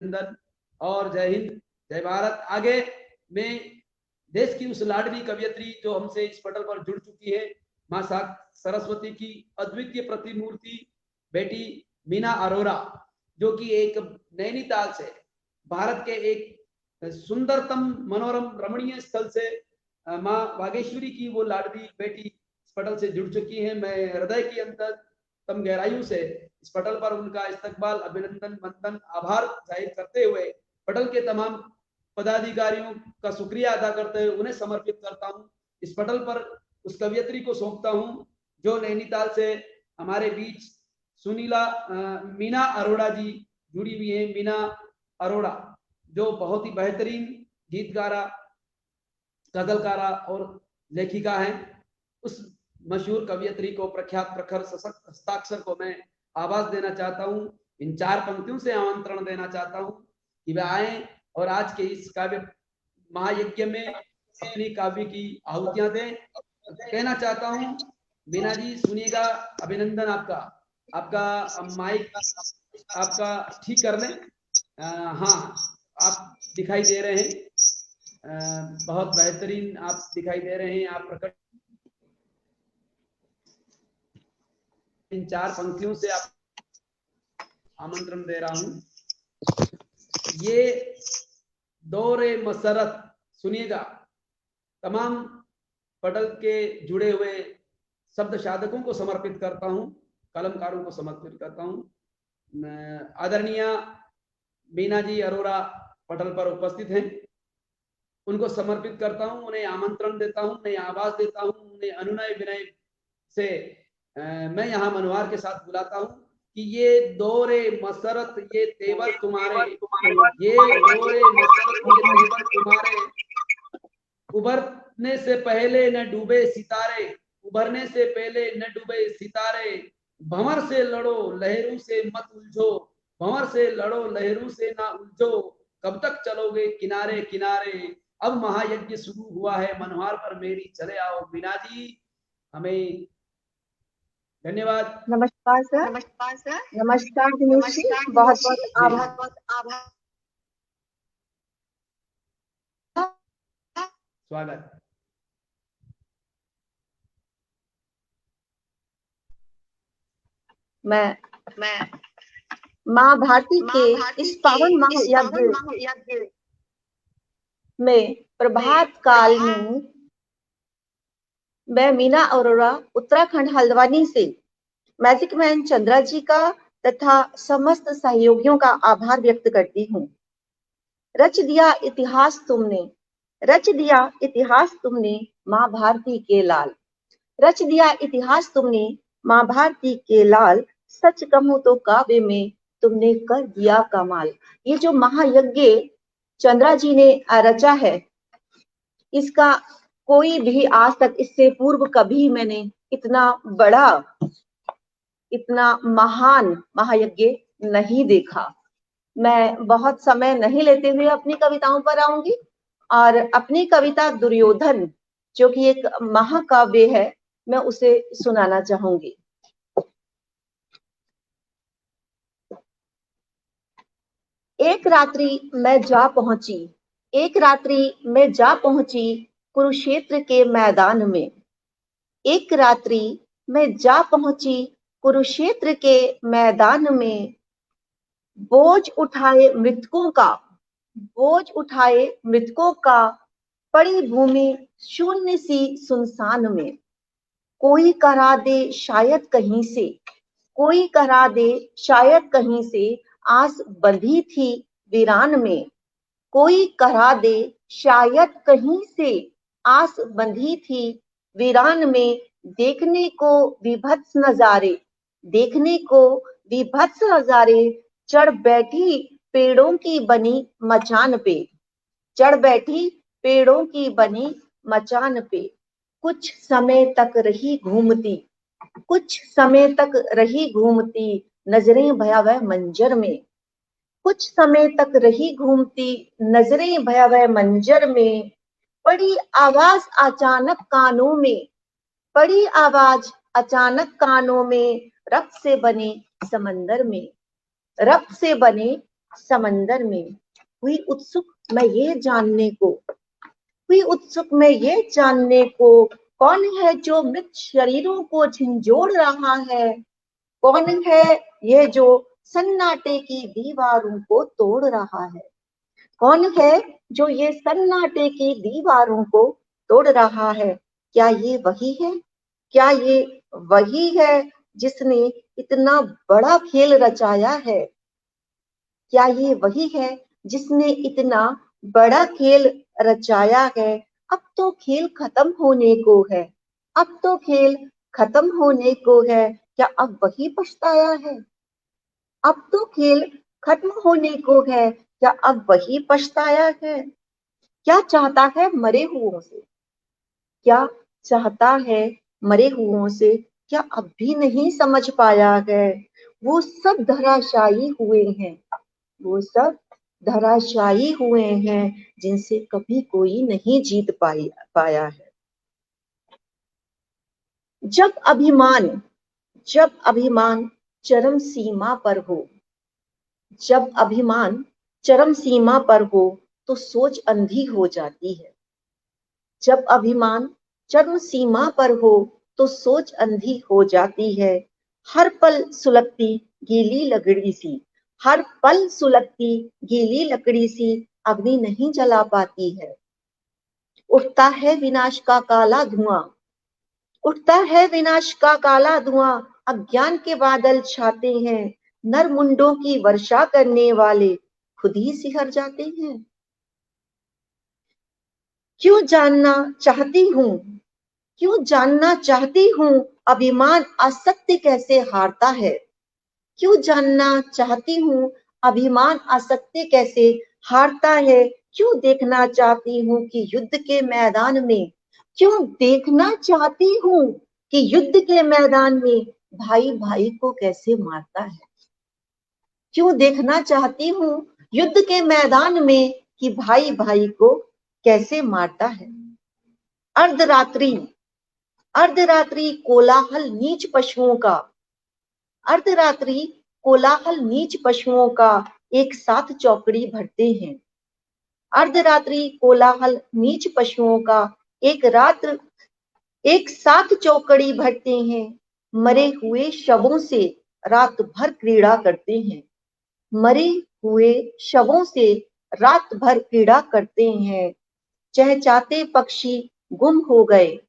अभिनंदन और जय हिंद, जय भारत। आगे मैं देश की उस लाडली कवियत्री जो हमसे इस पटल पर जुड़ चुकी है, मां सरस्वती की अद्वितीय प्रतिमूर्ति बेटी मीना अरोरा, जो कि एक नैनीताल से भारत के एक सुंदरतम मनोरम रमणीय स्थल से मां बागेश्वरी की वो लाडली बेटी इस पटल से जुड़ चुकी है। मैं हृदय की अंतरतम गहराइयों से इस पटल पर उनका इस्तकबाल, अभिनंदन, वंदन, आभार जाहिर करते हुए पटल के तमाम पदाधिकारियों का शुक्रिया अदा करते हुए उन्हें समर्पित करता हूं। इस पटल पर उस कवियत्री को सौंपता हूं जो नैनीताल से हमारे बीच सुनीला मीना अरोड़ा जी जुड़ी हुई है। मीना अरोड़ा जो बहुत ही बेहतरीन गीतकारा, गजलकारा और लेखिका है। उस मशहूर कवियत्री को, प्रख्यात प्रखर सशक्त हस्ताक्षर को मैं आवाज देना चाहता हूं, इन 4 पंक्तियों से आमंत्रण देना चाहता हूं कि वे आए और आज के इस काव्य महायज्ञ में अपनी काव्य की आहुतियां दें। कहना चाहता हूं, मीना जी सुनिएगा, अभिनंदन आपका। आपका माइक आपका ठीक कर लें। हाँ, आप दिखाई दे रहे हैं, बहुत बेहतरीन आप दिखाई दे रहे हैं। आप प्रकट इन 4 पंक्तियों से आप आमंत्रण दे रहा हूं। ये दौरे मसरत सुनिएगा, तमाम पटल के जुड़े हुए शब्द साधकों को समर्पित करता हूं, कलमकारों को समर्पित करता हूं। आदरणीय मीना जी अरोरा पटल पर उपस्थित हैं, उनको समर्पित करता हूं, उन्हें आमंत्रण देता हूं, उन्हें आवाज देता हूं, उन्हें अनुनय विनय से मैं यहाँ मनोहार के साथ बुलाता हूं कि ये दौरे मसरत ये तेवर तुम्हारे, ये दौरे मसरत ये तेवर तुम्हारे, उभरने से पहले न डूबे सितारे, उभरने से पहले न डूबे सितारे, भंवर से लड़ो लहरों से मत उलझो, भंवर से लड़ो लहरों से ना उलझो, कब तक चलोगे किनारे किनारे, अब महायज्ञ शुरू हुआ है मनोहार पर मेरी चले आओ। मीना जी हमें धन्यवाद। नमस्कार सर। नमस्कार सर। नमस्कार दिनेश जी, बहुत बहुत आभार। स्वागत। मैं माँ भारती के इस पावन महायज्ञ में प्रभात काल में मैं मीना अरोरा उत्तराखंड हल्द्वानी से मैजिक मैन चंद्रा जी का तथा समस्त सहयोगियों का आभार व्यक्त करती हूँ। रच दिया इतिहास तुमने, रच दिया इतिहास तुमने माँ भारती के लाल, रच दिया इतिहास तुमने माँ भारती के लाल, सच कहूं तो काव्य में तुमने कर दिया कमाल। ये जो महायज्ञ चंद्रा जी ने रचा है, इसका कोई भी आज तक इससे पूर्व कभी मैंने इतना बड़ा, इतना महान महायज्ञ नहीं देखा। मैं बहुत समय नहीं लेते हुए अपनी कविताओं पर आऊंगी और अपनी कविता दुर्योधन, जो कि एक महाकाव्य है, मैं उसे सुनाना चाहूंगी। एक रात्रि मैं जा पहुंची, एक रात्रि मैं जा पहुंची कुरुक्षेत्र के मैदान में, एक रात्रि मैं जा पहुंची कुरुक्षेत्र के मैदान में, बोझ उठाए मृतकों का, बोझ उठाए मृतकों का, पड़ी भूमि शून्य सी सुनसान में, कोई करा दे शायद कहीं से, कोई करा दे शायद कहीं से, आस बंधी थी वीरान में, कोई करा दे शायद कहीं से, आस बंधी थी वीरान में, देखने को विभत्स नजारे, देखने को विभत्स नजारे, चढ़ बैठी पेड़ों की बनी मचान पे, चढ़ बैठी पेड़ों की बनी मचान पे, कुछ समय तक रही घूमती, कुछ समय तक रही घूमती नजरें भयावह मंजर में, कुछ समय तक रही घूमती नजरें भयावह मंजर में, पड़ी आवाज अचानक कानों में, पड़ी आवाज अचानक कानों में, रक्त से बने समंदर में, रक्त से बने समंदर में। हुई उत्सुक मैं ये जानने को कौन है जो मृत शरीरों को झंझोड़ रहा है। कौन है ये जो सन्नाटे की दीवारों को तोड़ रहा है। कौन है जो ये सन्नाटे की दीवारों को तोड़ रहा है। क्या ये वही है? क्या ये वही है जिसने इतना बड़ा खेल रचाया है? क्या ये वही है जिसने इतना बड़ा खेल रचाया है? अब तो खेल खत्म होने को है। अब तो खेल खत्म होने को है। क्या अब वही पछताया है? अब तो खेल खत्म होने को है। क्या अब वही पछताया है? क्या चाहता है मरे हुओं से? क्या चाहता है मरे हुओं से? क्या अब भी नहीं समझ पाया है? वो सब धराशायी हुए हैं। वो सब धराशायी हुए हैं जिनसे कभी कोई नहीं जीत पाया है। जब अभिमान चरम सीमा पर हो, जब अभिमान चरम सीमा पर हो तो सोच अंधी हो जाती है। जब अभिमान चरम सीमा पर हो तो सोच अंधी हो जाती है। हर पल सुलगती गीली लकड़ी सी, हर पल सुलगती गीली लकड़ी सी अग्नि नहीं जला पाती है। उठता है विनाश का काला धुआं, उठता है विनाश का काला धुआं। अज्ञान के बादल छाते हैं, नर मुंडों की वर्षा करने वाले खुद ही सिहर जाते हैं। क्यों जानना चाहती हूँ, क्यों जानना चाहती हूँ अभिमान आसक्ति कैसे हारता है। क्यों जानना चाहती हूँ अभिमान आसक्ति कैसे हारता है। क्यों देखना चाहती हूँ कि युद्ध के मैदान में, क्यों देखना चाहती हूँ कि युद्ध के मैदान में भाई भाई को कैसे मारता है। क्यों देखना चाहती हूँ युद्ध के मैदान में कि भाई भाई को कैसे मारता है। अर्धरात्रि, अर्धरात्रि कोलाहल नीच पशुओं का, अर्धरात्रि कोलाहल नीच पशुओं का एक साथ चौकड़ी भरते हैं। अर्धरात्रि कोलाहल नीच पशुओं का एक साथ चौकड़ी भरते हैं। मरे हुए शवों से रात भर क्रीड़ा करते हैं। मरे हुए शवों से रात भर क्रीड़ा करते हैं। चहचाते पक्षी गुम हो गए,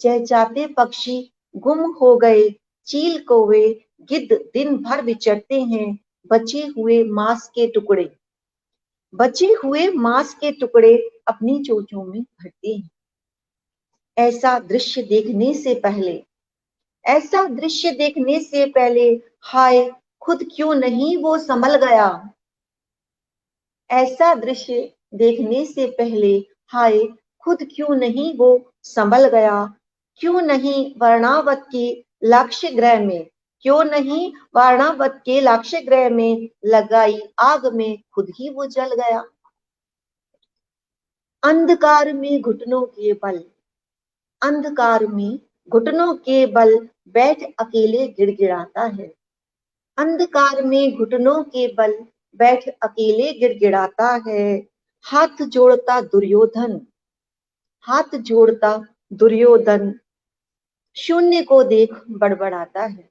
चहचाते पक्षी गुम हो गए। चील कौवे गिद्ध दिन भर विचरते हैं। बचे हुए मांस के टुकड़े, बचे हुए मांस के टुकड़े अपनी चोंचों में भरते हैं। ऐसा दृश्य देखने से पहले, ऐसा दृश्य देखने से पहले हाय खुद क्यों नहीं वो संभल गया। ऐसा दृश्य देखने से पहले हाय खुद क्यों नहीं वो संभल गया। क्यों नहीं वर्णावत के लक्ष्य ग्रह में, क्यों नहीं वर्णावत के लक्ष्य ग्रह में लगाई आग में खुद ही वो जल गया। अंधकार में घुटनों के बल, अंधकार में घुटनों के बल बैठ अकेले गिड़गिड़ाता है। अंधकार में घुटनों के बल बैठ अकेले गिड़गिड़ाता है। हाथ जोड़ता दुर्योधन, हाथ जोड़ता दुर्योधन शून्य को देख बड़बड़ाता है।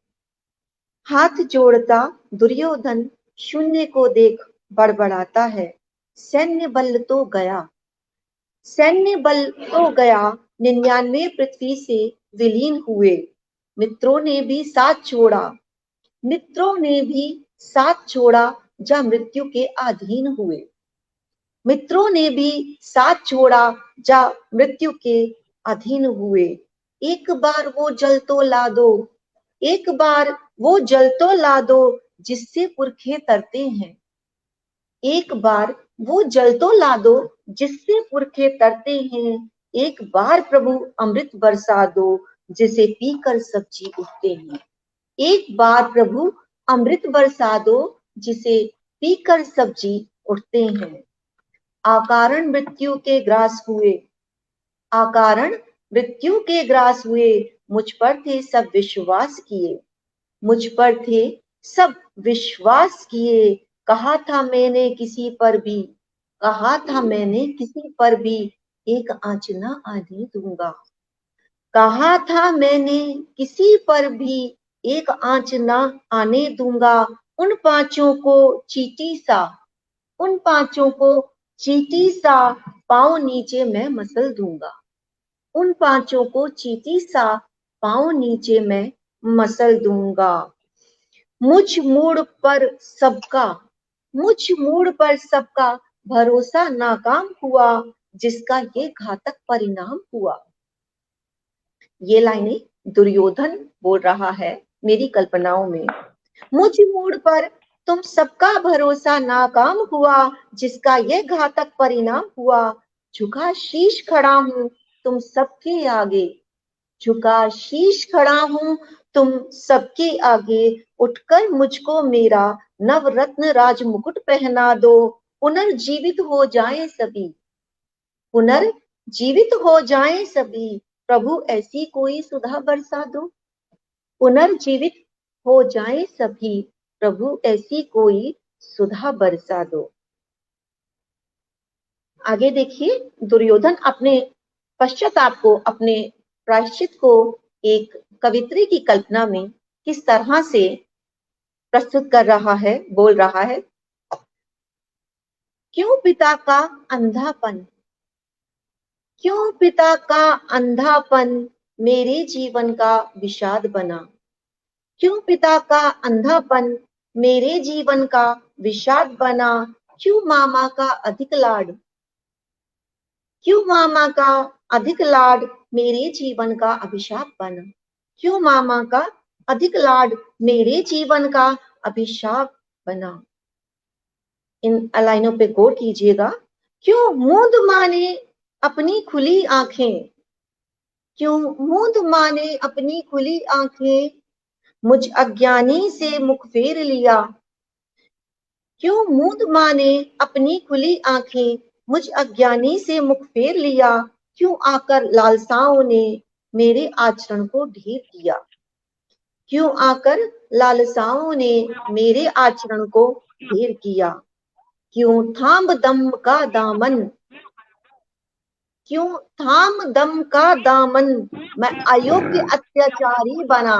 हाथ जोड़ता दुर्योधन शून्य को देख बड़बड़ाता है। सैन्य बल तो गया, सैन्य बल तो गया 99 पृथ्वी से विलीन हुए। मित्रों ने भी साथ छोड़ा, मित्रों ने भी साथ छोड़ा जा मृत्यु के अधीन हुए। मित्रों ने भी साथ छोड़ा जा मृत्यु के अधीन हुए। एक बार वो जल तो ला दो, एक बार वो जल तो ला दो जिससे पुरखे तरते हैं। एक बार वो जल तो ला दो जिससे पुरखे तरते हैं। एक बार प्रभु अमृत बरसा दो जिसे पीकर सब्जी उठते हैं। एक बार प्रभु अमृत बरसा दो जिसे पीकर सब्जी उठते हैं। आकारण मृत्यु के ग्रास हुए, आकारण मृत्यु के ग्रास हुए। मुझ पर थे सब विश्वास किए, मुझ पर थे सब विश्वास किए। कहा था मैंने किसी पर भी, कहा था मैंने किसी पर भी एक आंच न आने दूंगा। कहा था मैंने किसी पर भी एक आंच न आने दूंगा। उन पांचों को चींटी सा, उन पांचों को चींटी सा पांव नीचे मैं मसल दूंगा। उन पांचों को चींटी सा पांव नीचे मैं मसल दूंगा। मुझ मूड पर सबका, मुझ मूड पर सबका भरोसा नाकाम हुआ, जिसका ये घातक परिणाम हुआ। ये लाइनें दुर्योधन बोल रहा है मेरी कल्पनाओं में। मुझ मूड पर तुम सबका भरोसा नाकाम हुआ, जिसका ये घातक परिणाम हुआ। झुका शीश खड़ा हूं तुम सबके आगे, झुका शीश खड़ा हूं तुम सबके आगे। उठकर मुझको मेरा नवरत्न राज मुकुट पहना दो। पुनर्जीवित हो जाएं सभी, पुनर्जीवित हो जाएं सभी। प्रभु ऐसी कोई सुधा बरसा दो। पुनर्जीवित हो जाएं सभी, प्रभु ऐसी कोई सुधा बरसा दो। आगे देखिए, दुर्योधन अपने पश्चाताप को, अपने प्रायश्चित को एक कवित्री की कल्पना में किस तरह से प्रस्तुत कर रहा है, बोल रहा है। क्यों पिता का अंधापन, क्यों पिता का अंधापन मेरे जीवन का विषाद बना। क्यों पिता का अंधापन मेरे जीवन का विषाद बना। क्यों मामा का अधिक लाड, क्यों मामा का अधिक लाड मेरे जीवन का अभिशाप बना। क्यों मामा का अधिक लाड मेरे जीवन का अभिशाप बना। इन लाइनों पे गौर कीजिएगा। क्यों मूंद माने अपनी खुली आंखें, क्यों मूंद माने अपनी खुली आंखें मुझ अज्ञानी से मुख फेर लिया। क्यों मूंद माने अपनी खुली आंखें मुझ अज्ञानी से मुख फेर लिया। क्यों आकर लालसाओं ने मेरे आचरण को ढेर किया। क्यों आकर लालसाओं ने मेरे आचरण को ढेर किया। क्यों थाम दम का दामन, क्यों थाम दम का दामन मैं अयोग्य अत्याचारी बना।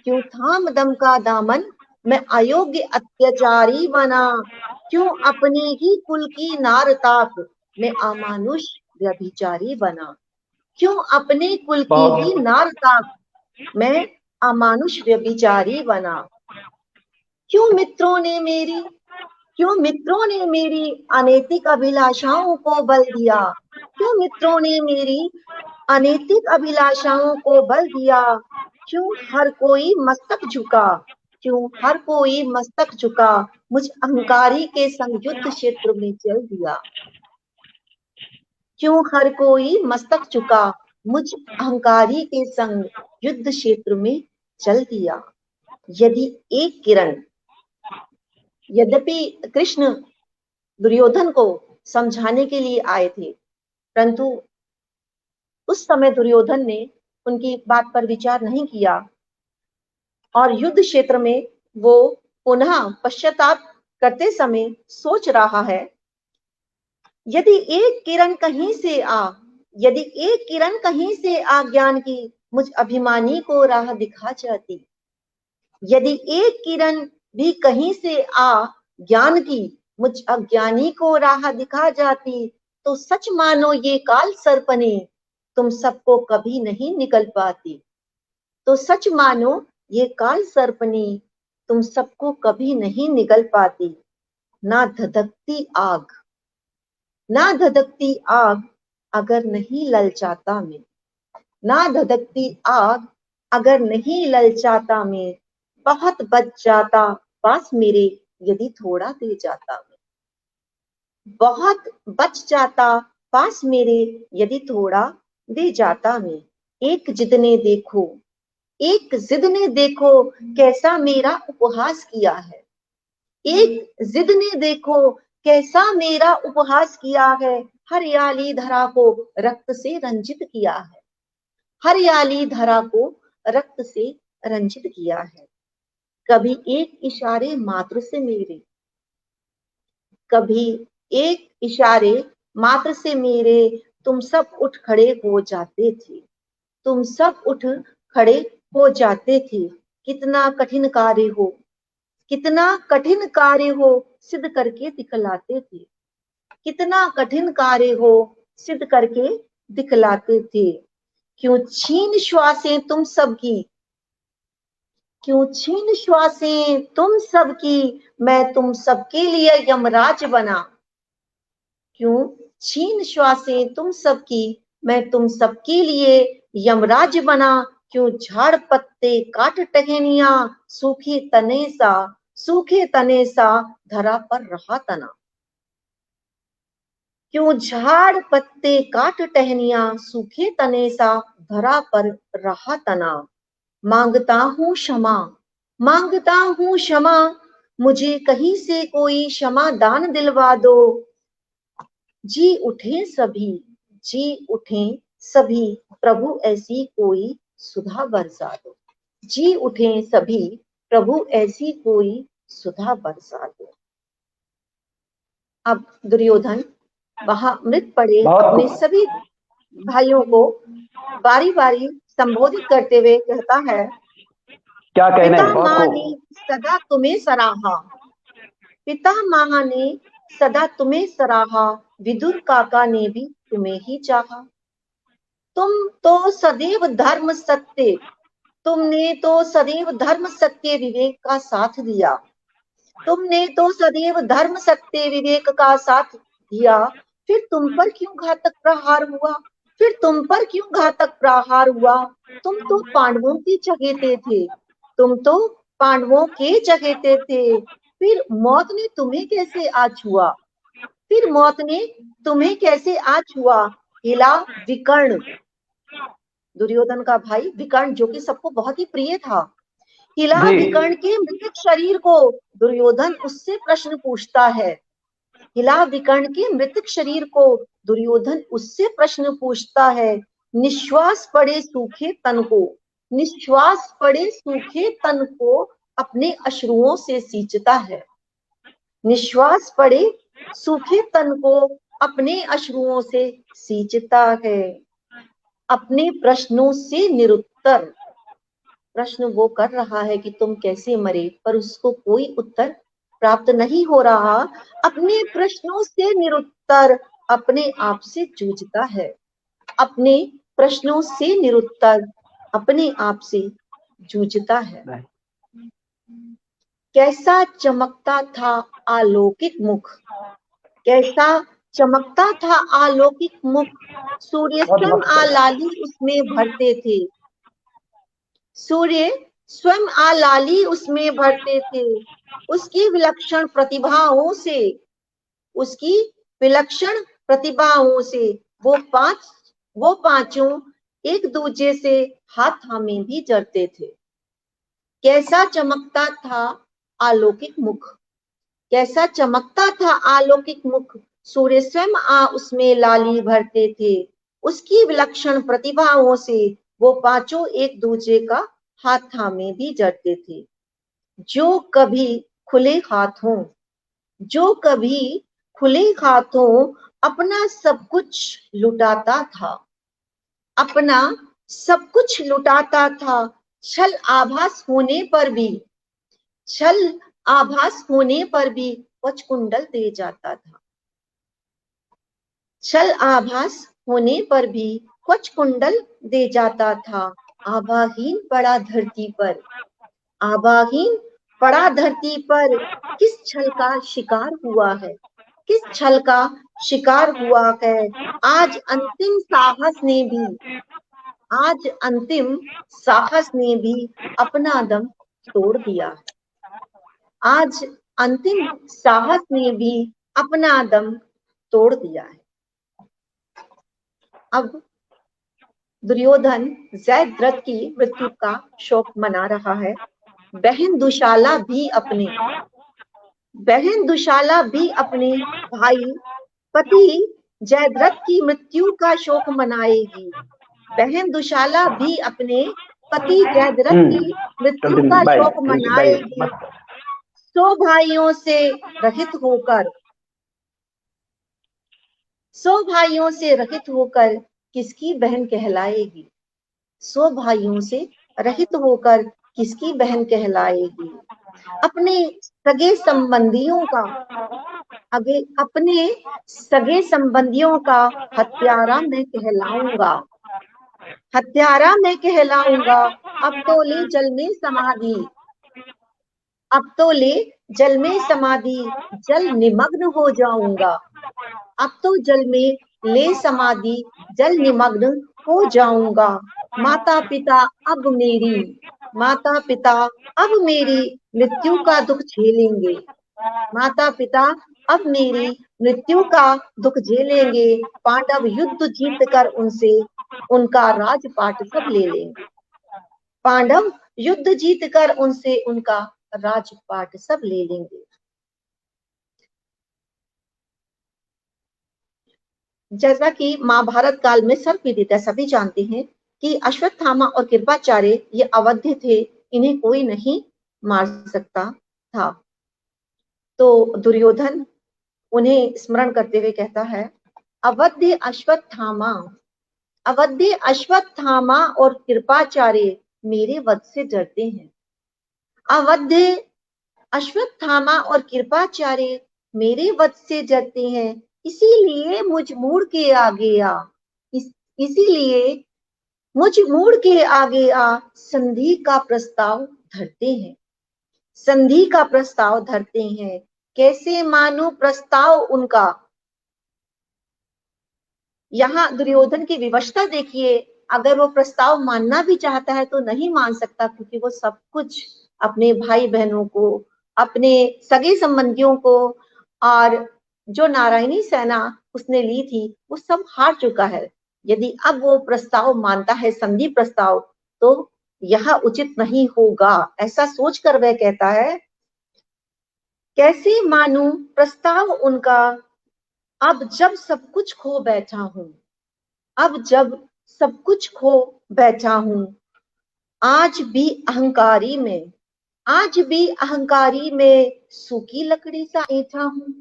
क्यों थाम दम का दामन मैं अयोग्य अत्याचारी बना। क्यों अपने ही कुल की नार ताक मैं अमानुष व्यभिचारी बना। क्यों अपने कुल की ही नार ताक मैं अमानुष व्यभिचारी बना। क्यों मित्रों ने मेरी, क्यों मित्रों ने मेरी अनैतिक अभिलाषाओं को बल दिया। क्यों मित्रों ने मेरी अनैतिक अभिलाषाओं को बल दिया। क्यों हर कोई मस्तक झुका, क्यों हर कोई मस्तक झुका मुझ अहंकारी के संग युद्ध क्षेत्र में चल दिया। क्यों हर कोई मस्तक झुका मुझ अहंकारी के संग युद्ध क्षेत्र में चल दिया। यदि एक किरण, यद्यपि कृष्ण दुर्योधन को समझाने के लिए आए थे, परंतु उस समय दुर्योधन ने उनकी बात पर विचार नहीं किया और युद्ध क्षेत्र में वो पुनः पश्चाताप करते समय सोच रहा है, यदि एक किरण कहीं से आ, यदि एक किरण कहीं से आ ज्ञान की मुझ अभिमानी को राह दिखा जाती। यदि एक किरण भी कहीं से आ ज्ञान की मुझ अज्ञानी को राह दिखा जाती, तो सच मानो ये काल सर्पने तुम सबको कभी नहीं निकल पाती। तो सच मानो ये काल सर्पने तुम सबको कभी नहीं निकल पाती। ना धधकती आग, ना धधकती आग अगर नहीं ललचाता मैं, ना धधकती आग अगर नहीं ललचाता मैं। बहुत बच जाता पास मेरे यदि थोड़ा दे जाता मैं। बहुत बच जाता पास मेरे यदि थोड़ा दे जाता मैं। एक जिद ने देखो, एक जिद ने देखो कैसा मेरा उपहास किया है। एक जिद ने देखो कैसा मेरा उपहास किया है। हरियाली धरा को रक्त से रंजित किया है। हरियाली धरा को रक्त से रंजित किया है। कभी एक इशारे मात्र से मेरे, कभी एक इशारे मात्र से मेरे तुम सब उठ खड़े हो जाते थे, तुम सब उठ खड़े हो जाते थे। कितना कठिन कार्य हो, कितना कठिन कार्य हो, सिद्ध करके दिखलाते थे, कितना कठिन कार्य हो, सिद्ध करके दिखलाते थे। क्यों छीन श्वासें तुम सबकी, क्यों छीन श्वासें तुम सबकी, मैं तुम सबके लिए यमराज बना। क्यों छीन श्वासें तुम सबकी, मैं तुम सबके लिए यमराज बना। क्यों झाड़ पत्ते काट टहनियां, सूखे तने सा धरा पर रहा तना। क्यों झाड़ पत्ते काट टहनियां, सूखे तने सा धरा पर रहा तना। मांगता हूं क्षमा, मांगता हूं क्षमा, मुझे कहीं से कोई क्षमा दान दिलवा दो। जी उठे सभी, जी उठे सभी, प्रभु ऐसी कोई सुधा बरसा दो। जी उठे सभी, प्रभु ऐसी कोई सुधा बरसा दो। अब दुर्योधन वहां मृत पड़े अपने बहुत सभी भाइयों को बारी बारी संबोधित करते हुए कहता है, क्या कहने, पिता बहुत माँ खूब। ने सदा तुम्हें सराहा, पिता माँ ने सदा तुम्हें सराहा, विदुर काका ने भी तुम्हें ही चाहा। तुम तो सदैव धर्म सत्य, तुमने तो सदैव धर्म सत्य विवेक का साथ दिया, तुमने तो सदैव धर्म सत्य विवेक का साथ दिया। फिर तुम पर क्यों घातक प्रहार हुआ, फिर तुम पर क्यों घातक प्रहार हुआ। तुम तो पांडवों के चहेते थे, तुम तो पांडवों के चहेते थे। फिर मौत ने तुम्हें कैसे आज छुआ, फिर मौत ने तुम्हें कैसे आज छुआ। हिला विकर्ण, दुर्योधन का भाई विकर्ण, जो कि सबको बहुत ही प्रिय था, हिला जी विकर्ण के मृतक शरीर को दुर्योधन उससे प्रश्न पूछता है। हिला विकर्ण के मृतक शरीर को दुर्योधन उससे प्रश्न पूछता है। निश्वास पड़े सूखे तन को, निश्वास पड़े सूखे तन को अपने अश्रुओं से सींचता है। निश्वास पड़े सूखे तन को अपने अश्रुओं से सींचता है। अपने प्रश्नों से निरुत्तर, प्रश्न वो कर रहा है कि तुम कैसे मरे, पर उसको कोई उत्तर प्राप्त नहीं हो रहा। अपने प्रश्नों से निरुत्तर अपने आप से जूझता है, अपने प्रश्नों से निरुत्तर अपने आप से जूझता है। कैसा चमकता था अलौकिक मुख, कैसा चमकता था अलौकिक मुख, सूर्य बहुत स्वयं मस्त है। आलाली उसमें भरते थे, सूर्य स्वयं आलाली उसमें भरते थे। उसकी विलक्षण प्रतिभाओं से, उसकी विलक्षण प्रतिभाओं से वो पांचों एक दूजे से हाथ थामे भी जरते थे। कैसा चमकता था अलौकिक मुख, कैसा चमकता था अलौकिक मुख, सूर्य स्वयं उसमें लाली भरते थे। उसकी विलक्षण प्रतिभाओं से वो पांचों एक दूसरे का हाथ थामे भी जरते थे। जो कभी खुले हाथों, जो कभी खुले हाथों अपना सब कुछ लुटाता था, अपना सब कुछ लुटाता था। छल आभास होने पर भी, छल आभास होने पर भी वचकुंडल दे जाता था। छल आभास होने पर भी कुछ कुंडल दे जाता था। आभाहीन पड़ा धरती पर, आभाहीन पड़ा धरती पर, किस छल का शिकार हुआ है, किस छल का शिकार हुआ है। आज अंतिम साहस ने भी, आज अंतिम साहस ने भी अपना दम तोड़ दिया है, आज अंतिम साहस ने भी अपना दम तोड़ दिया है। अब दुर्योधन जयद्रथ की मृत्यु का शोक मना रहा है। बहन दुशाला भी अपने, बहन दुशाला भी अपने भाई पति जयद्रथ की मृत्यु का शोक मनाएगी। बहन दुशाला भी अपने पति जयद्रथ की मृत्यु का भाई शोक भाई मनाएगी। 100 भाइयों से रहित होकर, 100 भाइयों से रहित होकर किसकी बहन कहलाएगी? 100 भाइयों से रहित होकर किसकी बहन कहलाएगी? अपने सगे संबंधियों का अपने सगे संबंधियों का हत्यारा मैं कहलाऊंगा, हत्यारा मैं कहलाऊंगा। अब तो ले जल में समाधि, अब तो ले जल में समाधि, जल निमग्न हो जाऊंगा। अब तो जल में ले समाधि, जल निमग्न हो जाऊंगा। माता पिता अब मेरी, माता पिता अब मेरी मृत्यु का दुख झेलेंगे, माता पिता अब मेरी मृत्यु का दुख झेलेंगे। पांडव युद्ध जीत कर उनसे उनका राजपाट सब ले लेंगे, पांडव युद्ध जीत कर उनसे उनका राजपाट सब ले लेंगे। जैसा कि महाभारत काल में सर्वविदित है, सभी जानते हैं कि अश्वत्थामा और कृपाचार्य ये अवध्य थे, इन्हें कोई नहीं मार सकता था। तो दुर्योधन उन्हें स्मरण करते हुए कहता है, अवध्य अश्वत्थामा, अवध्य अश्वत्थामा और कृपाचार्य मेरे वध से डरते हैं। अवध्य अश्वत्थामा और कृपाचार्य मेरे वध से डरते हैं, इसीलिए मुझ मूढ़ के आगे आ, इसीलिए मुझ मूढ़ के आगे आ संधि का प्रस्ताव धरते हैं, संधि का प्रस्ताव धरते हैं। कैसे मानो प्रस्ताव उनका। यहाँ दुर्योधन की विवशता देखिए, अगर वो प्रस्ताव मानना भी चाहता है तो नहीं मान सकता, क्योंकि वो सब कुछ अपने भाई बहनों को, अपने सगे संबंधियों को, और जो नारायणी सेना उसने ली थी वो सब हार चुका है। यदि अब वो प्रस्ताव मानता है, संधि प्रस्ताव, तो यह उचित नहीं होगा, ऐसा सोचकर वह कहता है, कैसे मानूं प्रस्ताव उनका, अब जब सब कुछ खो बैठा हूं, अब जब सब कुछ खो बैठा हूं। आज भी अहंकारी में, आज भी अहंकारी में सूखी लकड़ी सा ऐठा हूं,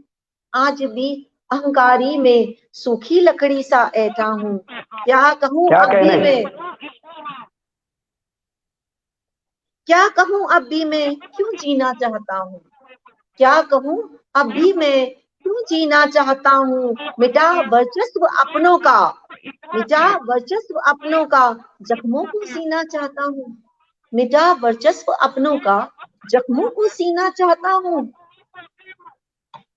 आज भी अहंकारी में सूखी लकड़ी सा ऐठा हूं। क्या कहूं क्या अब भी कहने? मैं, क्या कहूं अब भी मैं क्यों जीना चाहता हूं, क्या कहूं अब भी मैं क्यों जीना चाहता हूं। मिटा वर्चस्व अपनों का, मिटा वर्चस्व अपनों का, जख्मों को सीना चाहता हूं, मिटा वर्चस्व अपनों का, जख्मों को सीना चाहता हूं।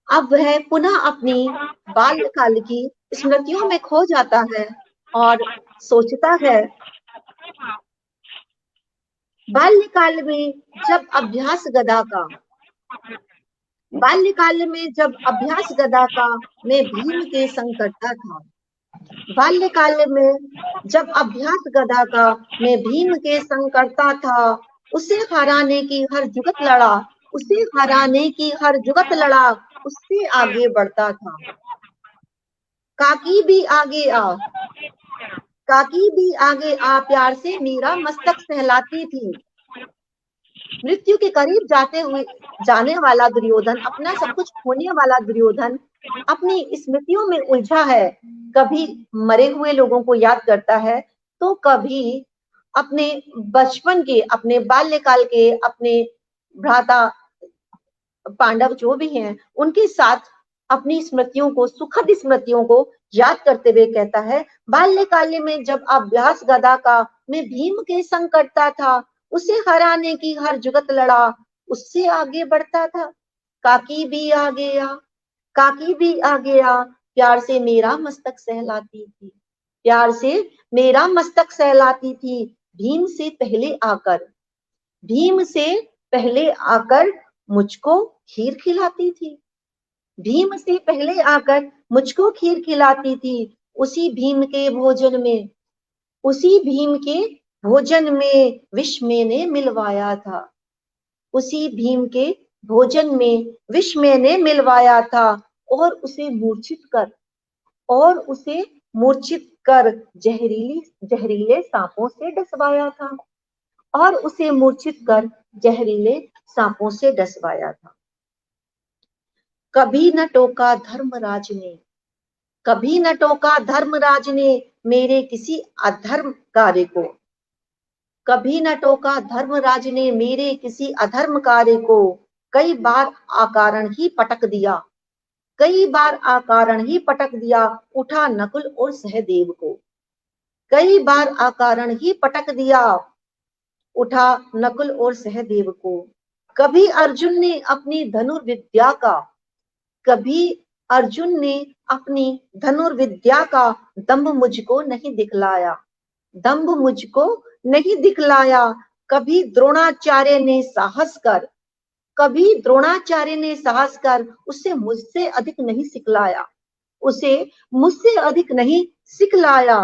अब वह पुनः अपनी बाल्यकाल की स्मृतियों में खो जाता है और सोचता है, बाल्यकाल में जब अभ्यास गदा का, बाल्यकाल में जब अभ्यास गदा का मैं भीम के संग करता था, बाल्यकाल में जब अभ्यास गदा का मैं भीम के संग करता था, उसे हराने की हर जुगत लड़ा, उसे हराने की हर जुगत लड़ा, उससे आगे बढ़ता था। काकी भी आगे आ, काकी भी आगे आ प्यार से मेरा मस्तक सहलाती थी। मृत्यु के करीब जाते हुए जाने वाला दुर्योधन, अपना सब कुछ खोने वाला दुर्योधन अपनी स्मृतियों में उलझा है। कभी मरे हुए लोगों को याद करता है, तो कभी अपने बचपन के, अपने बाल्यकाल के, अपने भ्राता पांडव जो भी हैं उनके साथ अपनी स्मृतियों को, सुखद स्मृतियों को याद करते हुए कहता है, बाल्यकाल में जब अभ्यास गदा का मैं भीम के संग करता था, उसे हराने की हर जुगत लड़ा, उससे आगे बढ़ता था। काकी भी आ गया, काकी भी आ गया, प्यार से मेरा मस्तक सहलाती थी, प्यार से मेरा मस्तक सहलाती थी। भीम से पहले आकर, भीम से पहले आकर मुझको खीर खिलाती थी, भीम से पहले आकर मुझको खीर खिलाती थी। उसी भीम के भोजन में, उसी भीम के भोजन में विष मैंने मिलवाया था, उसी भीम के भोजन में विष मैंने मिलवाया था, और उसे मूर्छित कर, और उसे मूर्छित कर जहरीले सांपों से डसवाया था, और उसे मूर्छित कर जहरीले सांपों से डसवाया था। कभी न टोका धर्मराज ने, कभी न टोका धर्मराज ने मेरे किसी अधर्म कार्य को, कभी न टोका धर्मराज ने मेरे किसी अधर्म कार्य को, कई बार आकारण ही पटक दिया, कई बार आकारण ही पटक दिया, उठा नकुल और सहदेव को, कई बार आकारण ही पटक दिया, उठा नकुल और सहदेव को। कभी अर्जुन ने अपनी धनुर्विद्या का, कभी अर्जुन ने अपनी धनुर्विद्या का दंभ मुझको नहीं दिखलाया, दंभ मुझको नहीं दिखलाया। कभी द्रोणाचार्य ने साहस कर, कभी द्रोणाचार्य ने साहस कर उसे मुझसे अधिक नहीं सिखलाया, उसे मुझसे अधिक नहीं सिखलाया।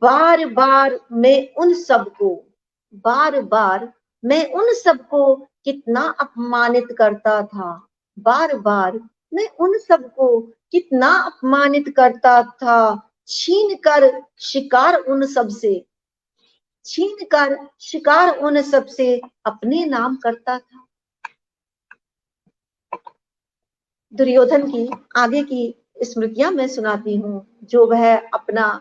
बार बार मैं उन सबको, बार बार मैं उन सबको कितना अपमानित करता था, बार बार मैं उन सबको कितना अपमानित करता था। छीन कर शिकार उन सबसे, छीन कर शिकार उन सबसे अपने नाम करता था। दुर्योधन की आगे की स्मृतियां मैं सुनाती हूँ, जो वह अपना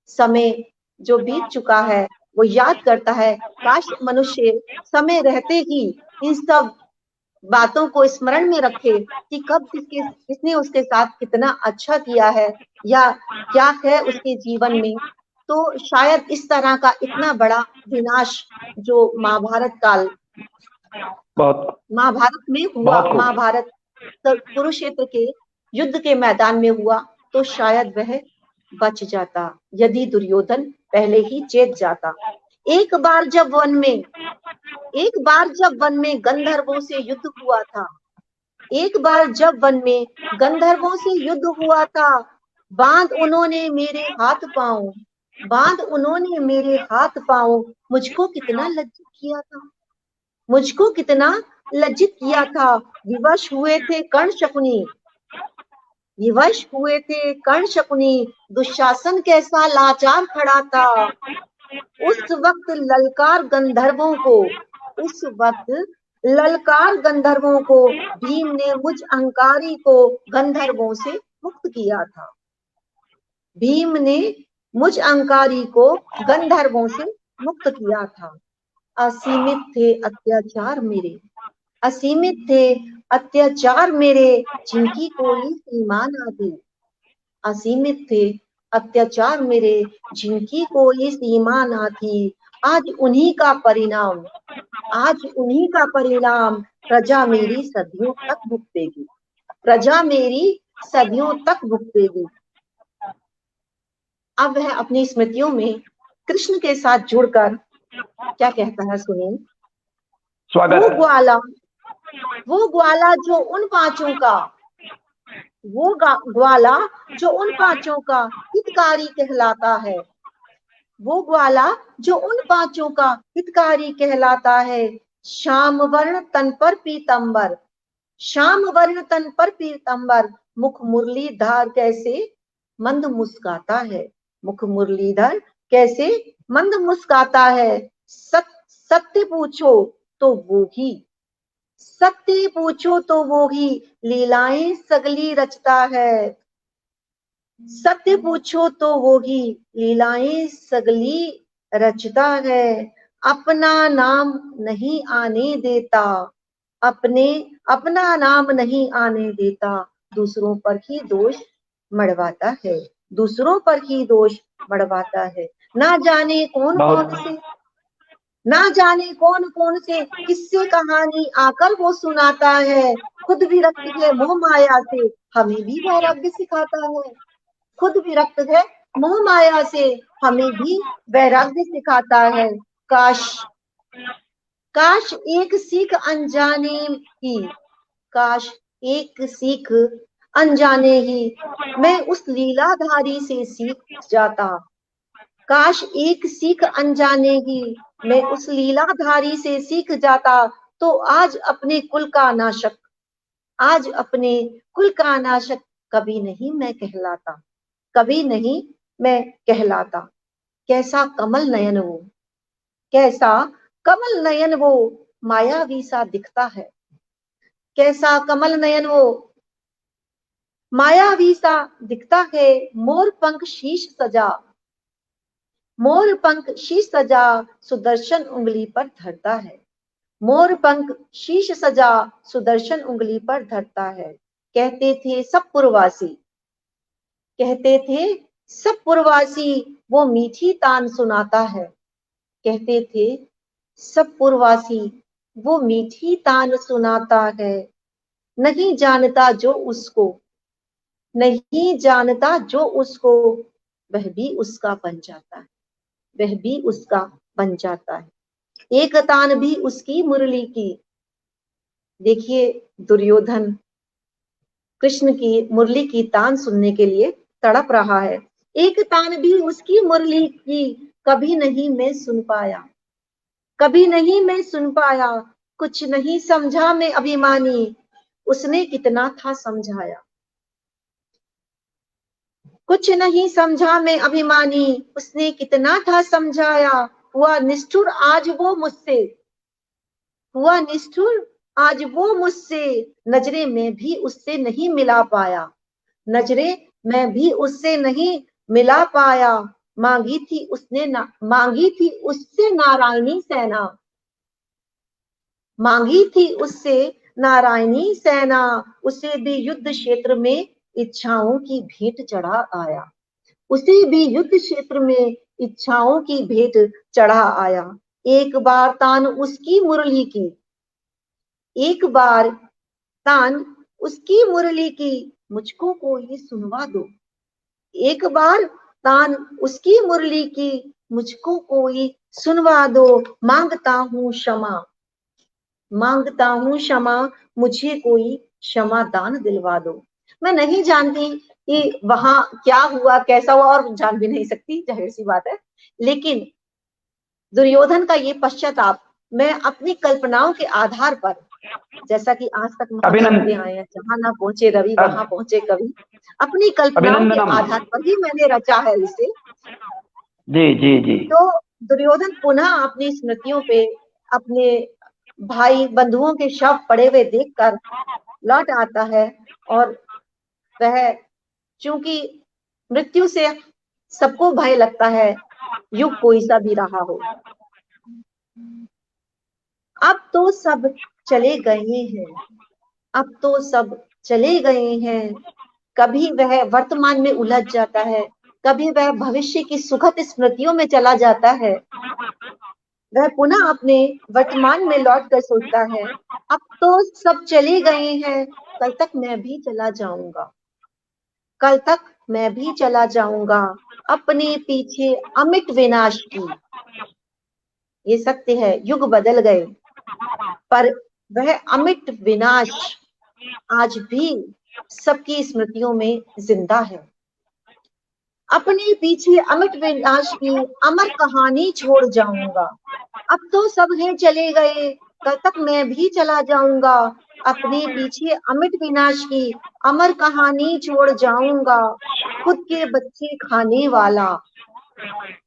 समय जो बीत चुका है वो याद करता है। काश मनुष्य समय रहते ही इन सब बातों को स्मरण में रखे कि कब किसने उसके साथ कितना अच्छा किया है या क्या है उसके जीवन में, तो शायद इस तरह का इतना बड़ा विनाश जो महाभारत काल, महाभारत में हुआ, महाभारत कुरुक्षेत्र के युद्ध के मैदान में हुआ, तो शायद वह बच जाता यदि दुर्योधन पहले ही चेत जाता। एक बार जब वन में, एक बार जब वन में गंधर्वों से युद्ध हुआ था, एक बार जब वन में गंधर्वों से युद्ध हुआ था, बांध उन्होंने मेरे हाथ पांव, बांध उन्होंने मेरे हाथ पांव, मुझको कितना लज्जित किया था, मुझको कितना लज्जित किया था। विवश हुए थे कर्ण शकुनी, विवश हुए थे कर्ण शकुनी, दुशासन कैसा लाचार खड़ा था। उस वक्त ललकार गंधर्वों को, उस वक्त ललकार गंधर्वों को, भीम ने मुझ अहंकारी को गंधर्वों से मुक्त किया था, भीम ने मुझ अहंकारी को गंधर्वों से मुक्त किया था। असीमित थे अत्याचार मेरे, असीमित थे अत्याचार मेरे, जिनकी कोई सीमा ना थी, असीमित थे अत्याचार मेरे, जिनकी कोई सीमा ना थी। आज उन्हीं का परिणाम, आज उन्हीं का परिणाम प्रजा मेरी सदियों तक भुगतेगी, प्रजा मेरी सदियों तक भुगतेगी। अब वह अपनी स्मृतियों में कृष्ण के साथ जुड़कर क्या कहता है सुनिए। स्वागत। वो ग्वाला जो उन पांचों का, वो ग्वाला जो उन पांचों का हितकारी कहलाता है, वो ग्वाला जो उन पांचों का हितकारी कहलाता है। श्याम वर्ण तन पर पीतंबर, श्याम वर्ण तन पर पीतंबर, मुख मुरलीधर कैसे मंद मुस्काता है, मुख मुरलीधर कैसे मंद मुस्काता है। सत्य पूछो तो वो ही, सत्य पूछो तो वो ही लीलाएं सगली रचता है, सत्य पूछो तो वो ही लीलाएं सगली रचता है। अपना नाम नहीं आने देता, अपने अपना नाम नहीं आने देता, दूसरों पर ही दोष मढ़वाता है, दूसरों पर ही दोष मढ़वाता है। ना जाने कौन कौन से, ना जाने कौन कौन से किस्से कहानी आकर वो सुनाता है। खुद विरक्त है मोह माया से, हमें भी वैराग्य सिखाता है, खुद विरक्त है मोह माया से, हमें भी वैराग्य सिखाता है। काश, काश एक सीख अनजाने की, काश एक सीख अनजाने ही मैं उस लीलाधारी से सीख जाता, काश एक सीख अनजाने ही मैं उस लीलाधारी से सीख जाता, तो आज अपने कुल का नाशक, आज अपने कुल का नाशक कभी नहीं मैं कहलाता, कभी नहीं मैं कहलाता। कैसा कमल नयन वो, कैसा कमल नयन वो मायावी सा दिखता है, कैसा कमल नयन वो मायावी सा दिखता है मोर पंख शीश सजा, मोर पंख शीश सजा सुदर्शन उंगली पर धरता है, मोर पंख शीश सजा सुदर्शन उंगली पर धरता है। कहते थे सब पुरवासी, कहते थे सब पुरवासी वो मीठी तान सुनाता है, कहते थे सब पुरवासी वो मीठी तान सुनाता है। नहीं जानता जो उसको, नहीं जानता जो उसको, वह भी उसका बन जाता है, वह भी उसका बन जाता है। एक तान भी उसकी मुरली की। देखिए दुर्योधन कृष्ण की मुरली की तान सुनने के लिए तड़प रहा है। एक तान भी उसकी मुरली की कभी नहीं मैं सुन पाया, कभी नहीं मैं सुन पाया, कुछ नहीं समझा मैं अभिमानी, उसने कितना था समझाया, कुछ नहीं समझा मैं अभिमानी, उसने कितना था समझाया। हुआ निष्ठुर आज वो मुझसे, हुआ निष्ठुर आज वो मुझसे, नजरे में भी उससे नहीं मिला पाया, नजरे में भी उससे नहीं मिला पाया। मांगी थी उसने मांगी थी उससे नारायणी सेना, मांगी थी उससे नारायणी सेना, उसे भी युद्ध क्षेत्र में इच्छाओं की भेंट चढ़ा आया, उसे भी युद्ध क्षेत्र में इच्छाओं की भेंट चढ़ा आया। एक बार तान उसकी मुरली की, एक बार तान उसकी मुरली की, मुझको कोई सुनवा दो, एक बार तान उसकी मुरली की, मुझको कोई सुनवा दो। मांगता हूँ क्षमा, मांगता हूँ क्षमा, मुझे कोई क्षमा दान दिलवा दो। मैं नहीं जानती कि वहां क्या हुआ कैसा हुआ, और जान भी नहीं सकती, जाहिर सी बात है, लेकिन दुर्योधन का ये पश्चाताप मैं अपनी कल्पनाओं के आधार पर, जैसा कि आज तक सुनते आए हैं, जहां ना पहुंचे रवि वहां पहुंचे कवि, अपनी कल्पनाओं के आधार पर ही मैंने रचा है इसे। जी जी जी। तो दुर्योधन पुनः अपनी स्मृतियों पे अपने भाई बंधुओं के शव पड़े हुए देखकर लौट आता है, और वह, चूंकि मृत्यु से सबको भय लगता है, युग कोई सा भी रहा हो, अब तो सब चले गए हैं, अब तो सब चले गए हैं। कभी वह वर्तमान में उलझ जाता है, कभी वह भविष्य की सुखद स्मृतियों में चला जाता है। वह पुनः अपने वर्तमान में लौट कर सोचता है, अब तो सब चले गए हैं, कल तक मैं भी चला जाऊंगा, कल तक मैं भी चला जाऊंगा, अपने पीछे अमिट विनाश की। ये सत्य है, युग बदल गए, पर वह अमिट विनाश आज भी सबकी स्मृतियों में जिंदा है। अपने पीछे अमिट विनाश की अमर कहानी छोड़ जाऊंगा, अब तो सब हैं चले गए, कल तक मैं भी चला जाऊंगा, अपने पीछे अमिट विनाश की अमर कहानी छोड़ जाऊंगा। खुद के बच्चे खाने वाला,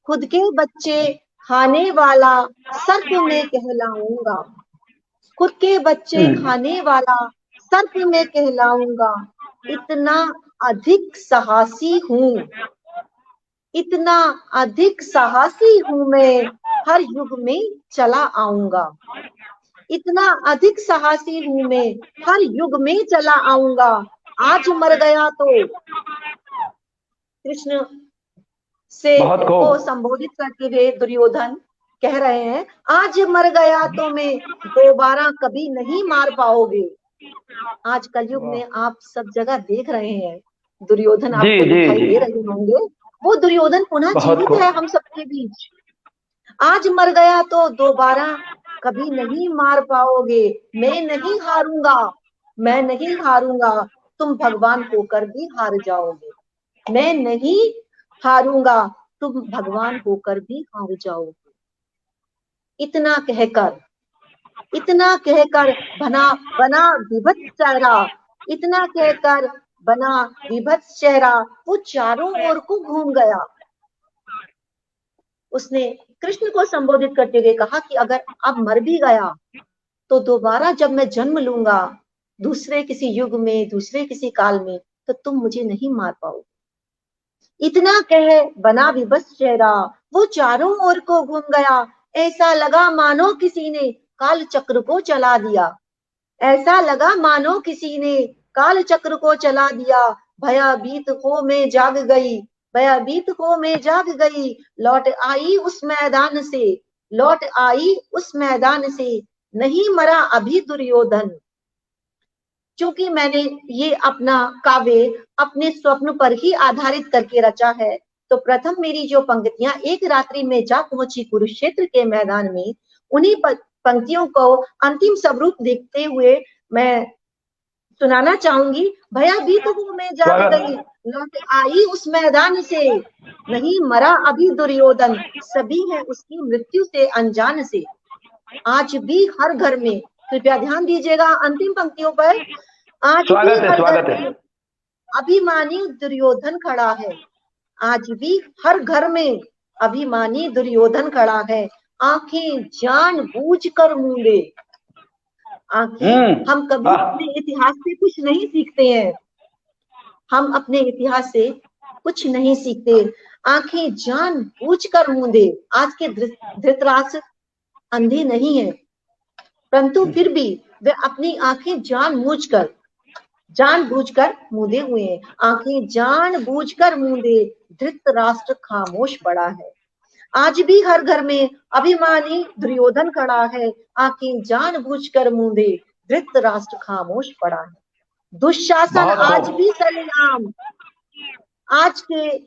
खुद के बच्चे खाने वाला सर्प में कहलाऊंगा, खुद के बच्चे खाने वाला सर्प में कहलाऊंगा। इतना अधिक साहसी हूँ, इतना अधिक साहसी हूँ मैं, हर युग में चला आऊंगा, इतना अधिक साहसी हूँ मैं, हर युग में चला आऊंगा। आज मर गया तो, कृष्ण से को संबोधित करते हुए दुर्योधन कह रहे हैं, आज मर गया तो मैं दोबारा कभी नहीं मार पाओगे। आज कलयुग में आप सब जगह देख रहे हैं, दुर्योधन आपको दिखाई दे रहे होंगे, वो दुर्योधन पुनः जीवित है हम सबके बीच। आज मर गया तो दोबारा कभी नहीं मार पाओगे, मैं नहीं हारूंगा, मैं नहीं हारूंगा, तुम भगवान होकर भी हार जाओगे, मैं नहीं हारूंगा, तुम भगवान होकर भी हार जाओगे। इतना कहकर, इतना कहकर बना विभत्स चेहरा, इतना कहकर बना विभत्स चेहरा, वो चारों ओर को घूम गया। उसने कृष्ण को संबोधित करते हुए कहा कि अगर अब मर भी गया तो दोबारा जब मैं जन्म लूंगा दूसरे किसी युग में, दूसरे किसी काल में, तो तुम मुझे नहीं मार पाओगे। इतना कह बना विवश चेहरा, वो चारों ओर को घूम गया। ऐसा लगा मानो किसी ने काल चक्र को चला दिया। ऐसा लगा मानो किसी ने काल चक्र को चला दिया। भयभीत हो मैं जाग गई, भयभीत हो मैं जाग गई। लौट आई उस मैदान से, लौट आई उस मैदान से। नहीं मरा अभी दुर्योधन। क्योंकि मैंने ये अपना काव्य अपने स्वप्न पर ही आधारित करके रचा है, तो प्रथम मेरी जो पंक्तियां, एक रात्रि में जा पहुंची कुरुक्षेत्र के मैदान में, उन्हीं पंक्तियों को अंतिम स्वरूप देखते हुए मैं सुनाना चाहूंगी। भयभीत हूँ मैं जाग गई, लौट आई उस मैदान से। नहीं मरा अभी दुर्योधन, सभी है उसकी मृत्यु से अनजान से। आज भी हर घर में, कृपया ध्यान दीजिएगा अंतिम पंक्तियों पर, आज भी हर घर में अभिमानी दुर्योधन खड़ा है। आज भी हर घर में अभिमानी दुर्योधन खड़ा है। आंखें जानबूझकर मूंदे। आंखें, हम कभी अपने इतिहास से कुछ नहीं सीखते हैं, हम अपने इतिहास से कुछ नहीं सीखते। आंखें जानबूझकर मूंदे। आज के धृतराष्ट्र अंधे नहीं है, परंतु फिर भी वे अपनी आंखें जानबूझकर मूंदे हुए हैं। आंखें जानबूझकर मूंदे, धृतराष्ट्र खामोश पड़ा है। आज भी हर घर में अभिमानी दुर्योधन खड़ा है। आंखें जानबूझकर मूंदे, धृतराष्ट्र खामोश पड़ा है। दुशासन आज भी सरेआम। आज के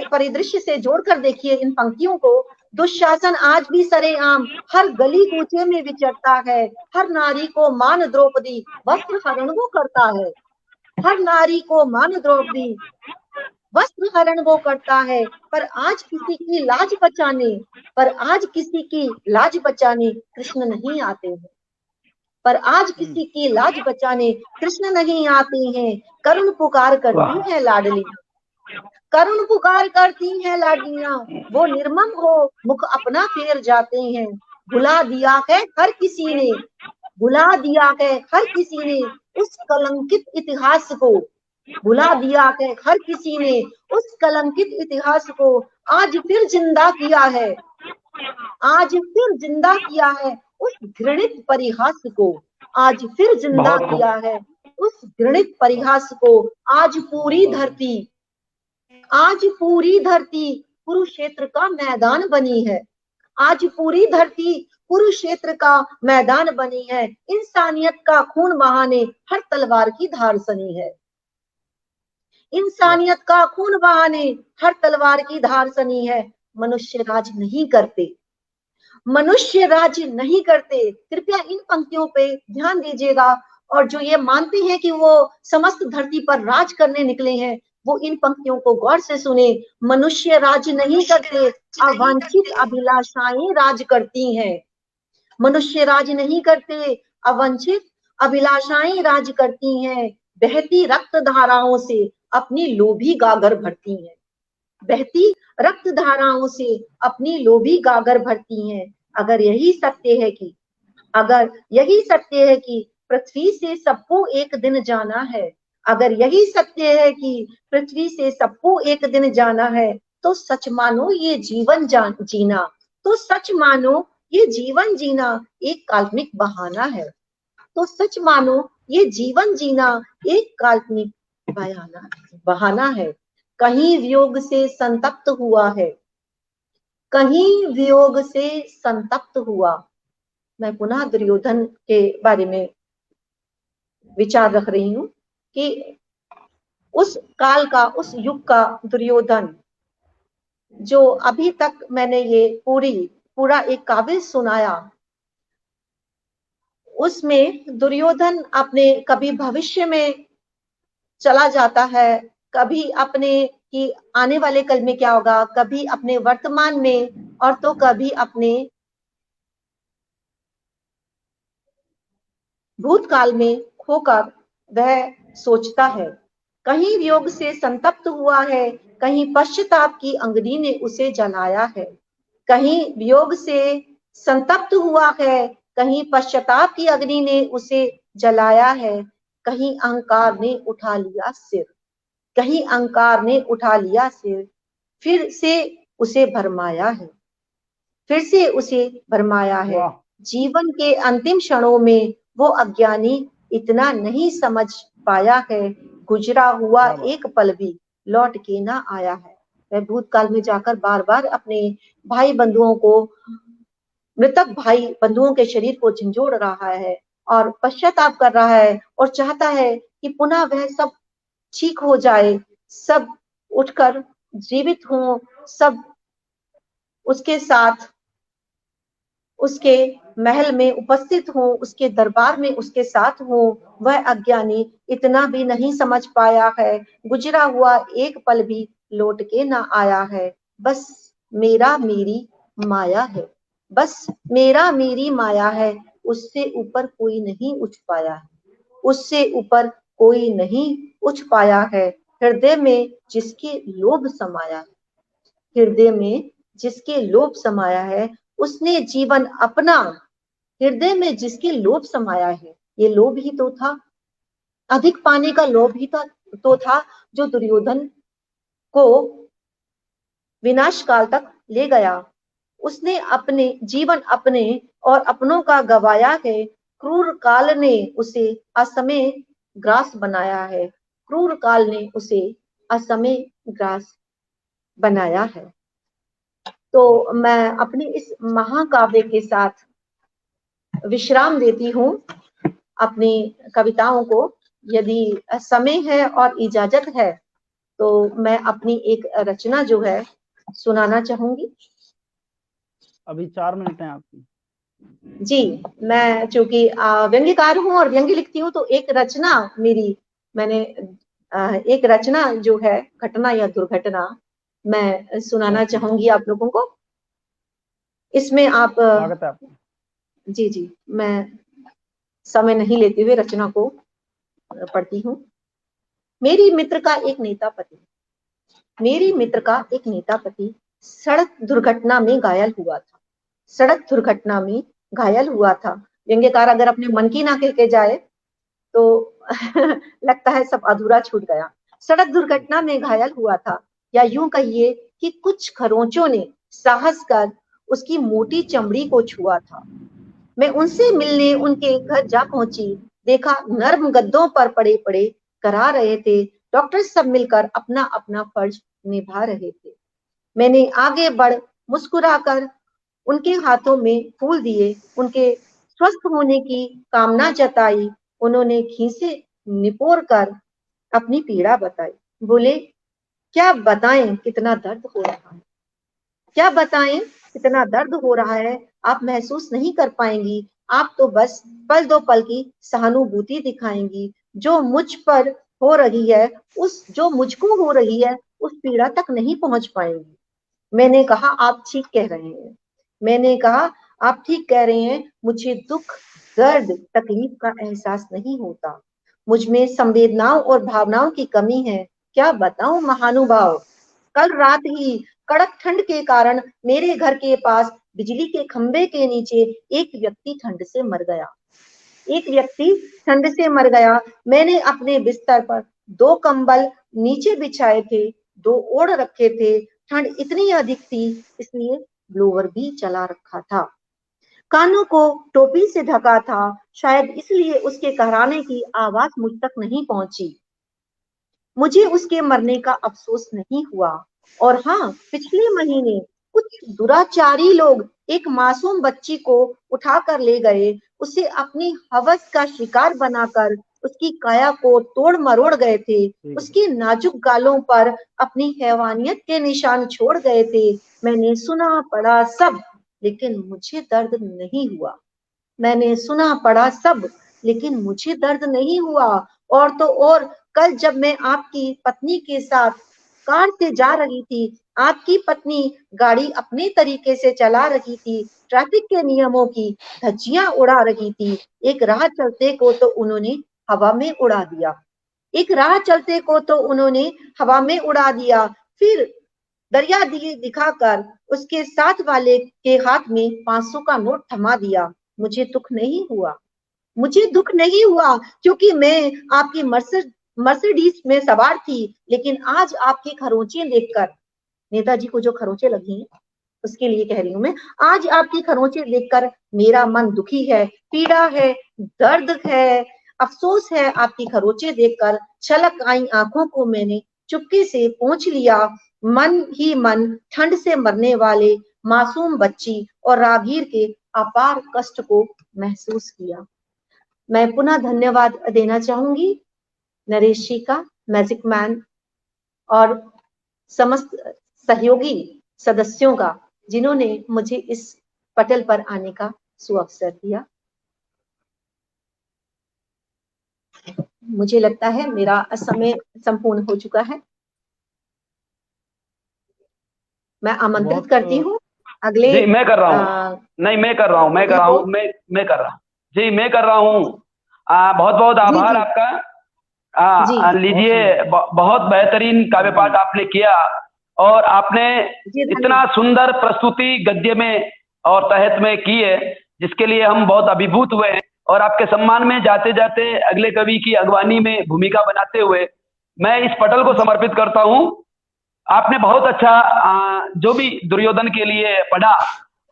परिदृश्य से जोड़कर देखिए इन पंक्तियों को। दुशासन आज भी सरेआम हर गली कूचे में विचरता है। हर नारी को मान द्रौपदी वस्त्र हरण वो करता है। हर नारी को मान द्रौपदी वस्त्र हरण वो करता है। पर आज किसी की लाज बचाने, पर आज किसी की लाज बचाने कृष्ण नहीं आते हैं। पर आज किसी की लाज बचाने कृष्ण नहीं आते हैं। करुण पुकार करती है लाडलियां, करुण पुकार करती हैं लाडलियां। वो निर्मम हो मुख अपना फेर जाते हैं। भुला दिया है हर किसी ने, भुला दिया है हर किसी ने उस कलंकित इतिहास को। भुला दिया है हर किसी ने उस कलंकित इतिहास को। आज फिर जिंदा किया है, आज फिर जिंदा किया है उस घृणित परिहास को। आज फिर जिंदा किया है उस घृणित परिहास को। आज पूरी धरती, आज पूरी धरती कुरुक्षेत्र का मैदान बनी है। आज पूरी धरती कुरुक्षेत्र का मैदान बनी है। इंसानियत का खून बहाने हर तलवार की धार सनी है। इंसानियत का खून बहाने हर तलवार की धार सनी है। मनुष्य राज नहीं करते, मनुष्य राज नहीं करते। कृपया इन पंक्तियों पे ध्यान दीजिएगा। और जो ये मानते हैं कि वो समस्त धरती पर राज करने निकले हैं, वो इन पंक्तियों को गौर से सुने। मनुष्य राज नहीं करते, अवांछित अभिलाषाएं राज करती हैं। मनुष्य राज नहीं करते, अवांछित अभिलाषाएं राज करती हैं। बहती रक्त धाराओं से अपनी लोभी गागर भरती हैं। बहती रक्त धाराओं से अपनी लोभी गागर भरती हैं। अगर यही सत्य है कि, अगर यही सत्य है कि पृथ्वी से सबको एक दिन जाना है, अगर यही सत्य है कि पृथ्वी से सबको एक दिन जाना है, तो सच मानो ये जीवन जीना, तो सच मानो ये जीवन जीना एक काल्पनिक बहाना है। तो सच मानो ये जीवन जीना एक काल्पनिक बहाना है। कहीं वियोग से संतप्त हुआ है, कहीं वियोग से संतप्त हुआ। मैं पुनः दुर्योधन के बारे में विचार रख रही हूं कि उस काल का, उस युग का दुर्योधन, जो अभी तक मैंने ये पूरा एक काव्य सुनाया, उसमें दुर्योधन अपने कभी भविष्य में चला जाता है, कभी अपने कि आने वाले कल में क्या होगा, कभी अपने वर्तमान में, और तो कभी अपने भूतकाल में खोकर वह सोचता है। कहीं वियोग से संतप्त हुआ है, कहीं पश्चाताप की अग्नि ने उसे जलाया है। कहीं वियोग से संतप्त हुआ है, कहीं पश्चाताप की अग्नि ने उसे जलाया है, कहीं अहंकार ने उठा लिया सिर। कहीं अहंकार ने उठा लिया सिर, फिर से उसे भरमाया है, फिर से उसे भरमाया है। वाह। जीवन के अंतिम क्षणों में वो अज्ञानी इतना नहीं समझ पाया है, गुजरा हुआ क्या बात। एक पल भी लौट के ना आया है। वह भूतकाल में जाकर बार बार अपने भाई बंधुओं को, मृतक भाई बंधुओं के शरीर को झंझोड़ रहा है और पश्चाताप कर रहा है और चाहता है कि पुनः वह सब ठीक हो जाए, सब उठकर जीवित हों, सब उसके साथ उसके महल में उपस्थित हो, उसके दरबार में उसके साथ हो। वह अज्ञानी इतना भी नहीं समझ पाया है, गुजरा हुआ एक पल भी लौट के ना आया है। बस मेरा मेरी माया है, बस मेरा मेरी माया है, उससे ऊपर कोई नहीं उठ पाया है, उससे ऊपर कोई नहीं उठ पाया है। हृदय में जिसके लोभ समाया है, हृदय में जिसके लोभ समाया है, उसने जीवन अपना। हृदय में जिसके लोभ समाया है, ये लोभ ही तो था, अधिक पाने का लोभ ही तो था जो दुर्योधन को विनाश काल तक ले गया। उसने अपने जीवन अपने और अपनों का गवाया है। क्रूर काल ने उसे असमय ग्रास बनाया है, क्रूर काल ने उसे असमय ग्रास बनाया है। तो मैं अपनी इस महाकाव्य के साथ विश्राम देती हूँ अपनी कविताओं को। यदि समय है और इजाजत है तो मैं अपनी एक रचना जो है सुनाना चाहूंगी। अभी 4 मिनट हैं आपकी। जी, मैं चूंकि व्यंग्यकार हूँ और व्यंग्य लिखती हूँ, तो एक रचना मेरी, मैंने एक रचना जो है घटना या दुर्घटना मैं सुनाना चाहूंगी आप लोगों को। इसमें आप स्वागत है आपका। जी जी, मैं समय नहीं लेते हुए रचना को पढ़ती हूँ। मेरी मित्र का एक नेता पति, मेरी मित्र का एक नेता पति सड़क दुर्घटना में घायल हुआ था, सड़क दुर्घटना में घायल हुआ था। व्यंग्यकार अगर अपने मन की ना कह के जाए तो लगता है सब अधूरा छूट गया। सड़क दुर्घटना में घायल हुआ था, या यूं कहिए कि कुछ खरोंचों ने साहस कर उसकी मोटी चमड़ी को छुआ था। मैं उनसे मिलने उनके घर जा पहुंची, देखा नर्म गद्दों पर पड़े पड़े करा रहे थे। डॉक्टर सब मिलकर अपना अपना फर्ज निभा रहे थे। मैंने आगे बढ़ मुस्कुराकर उनके हाथों में फूल दिए, उनके स्वस्थ होने की कामना जताई। उन्होंने खीसे निपोर कर अपनी पीड़ा बताई। बोले, क्या बताएं कितना दर्द हो रहा है, क्या बताएं कितना दर्द हो रहा है, आप महसूस नहीं कर पाएंगी। आप तो बस पल दो पल की सहानुभूति दिखाएंगी। जो मुझ पर हो रही है, जो मुझको हो रही है, उस पीड़ा तक नहीं पहुंच पाएंगी। मैंने कहा, आप ठीक कह रहे हैं, मैंने कहा आप ठीक कह रहे हैं। मुझे दुख, दर्द, तकलीफ का एहसास नहीं होता। मुझ में संवेदनाओं और भावनाओं की कमी है। क्या बताऊं महानुभाव, कल रात ही कड़क ठंड के कारण मेरे घर के पास बिजली के खंभे के नीचे एक व्यक्ति ठंड से मर गया, एक व्यक्ति ठंड से मर गया। मैंने अपने बिस्तर पर 2 कंबल नीचे बिछाए थे, 2 ओढ़ रखे थे। ठंड इतनी अधिक थी इसलिए ब्लोवर भी चला रखा था। कानों को टोपी से ढका था, शायद इसलिए उसके कहराने की आवाज मुझ तक नहीं पहुंची। मुझे उसके मरने का अफसोस नहीं हुआ। और हाँ, पिछले महीने कुछ दुराचारी लोग एक मासूम बच्ची को उठाकर ले गए, उसे अपनी हवस का शिकार बनाकर उसकी काया को तोड़ मरोड़ गए थे, उसकी नाजुक गालों पर अपनी हैवानियत के निशान छोड़ गए थे। मैंने सुना पढ़ा सब, लेकिन मुझे दर्द नहीं हुआ। मैंने सुना पढ़ा सब, लेकिन मुझे दर्द नहीं हुआ। और तो और, कल जब मैं आपकी पत्नी के साथ कार से जा रही थी, आपकी पत्नी गाड़ी अपने तरीके से चला रही थी, ट्रैफिक के नियमों की धज्जियां उड़ा रही थी। एक राह चलते को तो उन्होंने हवा में उड़ा दिया, एक राह चलते को तो उन्होंने हवा में उड़ा दिया। फिर दरिया दिखाकर उसके साथ वाले के हाथ में 500 का नोट थमा दिया। मुझे दुख नहीं हुआ, मुझे दुख नहीं हुआ, क्योंकि मैं आपकी मर्सिडीज में सवार थी, लेकिन आज आपकी खरोंचें देखकर, नेताजी को जो खरोंचें लगी हैं उसके लिए कह रही हूं मैं, आज आपकी खरोंचें देखकर मेरा मन दुखी है, पीड़ा है, दर्द है, अफसोस है। आपकी खरोंचें देखकर छलक आई आंखों को मैंने चुपके से पोंछ लिया, मन ही मन ठंड से मरने वाले मासूम बच्ची और राहगीर के अपार कष्ट को महसूस किया। मैं पुनः धन्यवाद देना चाहूंगी नरेश जी का, मैजिक मैन, और समस्त सहयोगी सदस्यों का, जिन्होंने मुझे इस पटल पर आने का सुअवसर दिया। मुझे लगता है मेरा समय संपूर्ण हो चुका है। मैं आमंत्रित करती हूँ अगले। जी मैं कर रहा हूँ, नहीं मैं कर रहा हूँ, मैं कर रहा हूँ, मैं कर रहा हूँ जी, मैं कर रहा हूँ। बहुत बहुत आभार आपका। लीजिए, बहुत बेहतरीन काव्य पाठ आपने किया और आपने इतना सुंदर प्रस्तुति गद्य में और तहत में की है, जिसके लिए हम बहुत अभिभूत हुए हैं। और आपके सम्मान में जाते जाते अगले कवि की अगवानी में भूमिका बनाते हुए मैं इस पटल को समर्पित करता हूँ। आपने बहुत अच्छा जो भी दुर्योधन के लिए पढ़ा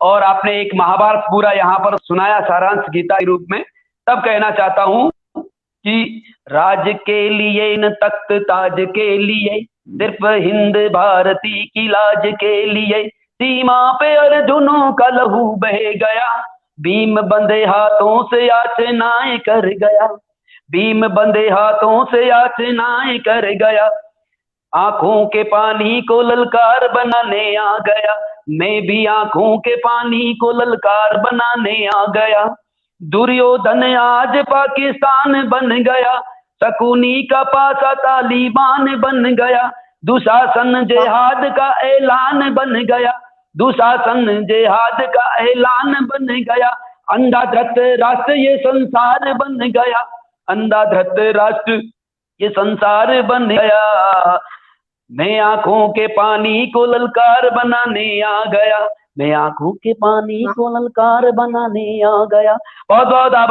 और आपने एक महाभारत पूरा यहाँ पर सुनाया सारांश गीता के रूप में, तब कहना चाहता हूँ कि राज के लिए न तख्त ताज के लिए, सिर्फ हिंद भारती की लाज के लिए, सीमा पे अर्जुनों का लहू बह गया, भीम बंधे हाथों से याचनाएं कर गया, भीम बंधे हाथों से याचनाएं कर गया, आंखों के पानी को ललकार बनाने आ गया, मैं भी आंखों के पानी को ललकार बनाने आ गया। दुर्योधन आज पाकिस्तान बन गया, शकुनी का पासा तालिबान बन गया, दुशासन जिहाद का ऐलान बन गया, दुशासन जिहाद का ऐलान बन गया, अंधाधृत राष्ट्र ये संसार बन गया, अंधाधृत राष्ट्र ये संसार बन गया, मैं आंखों के पानी को ललकार बनाने आ गया, मैं आंखों के पानी को ललकार बनाने आ गया। बहुत बहुत आभार।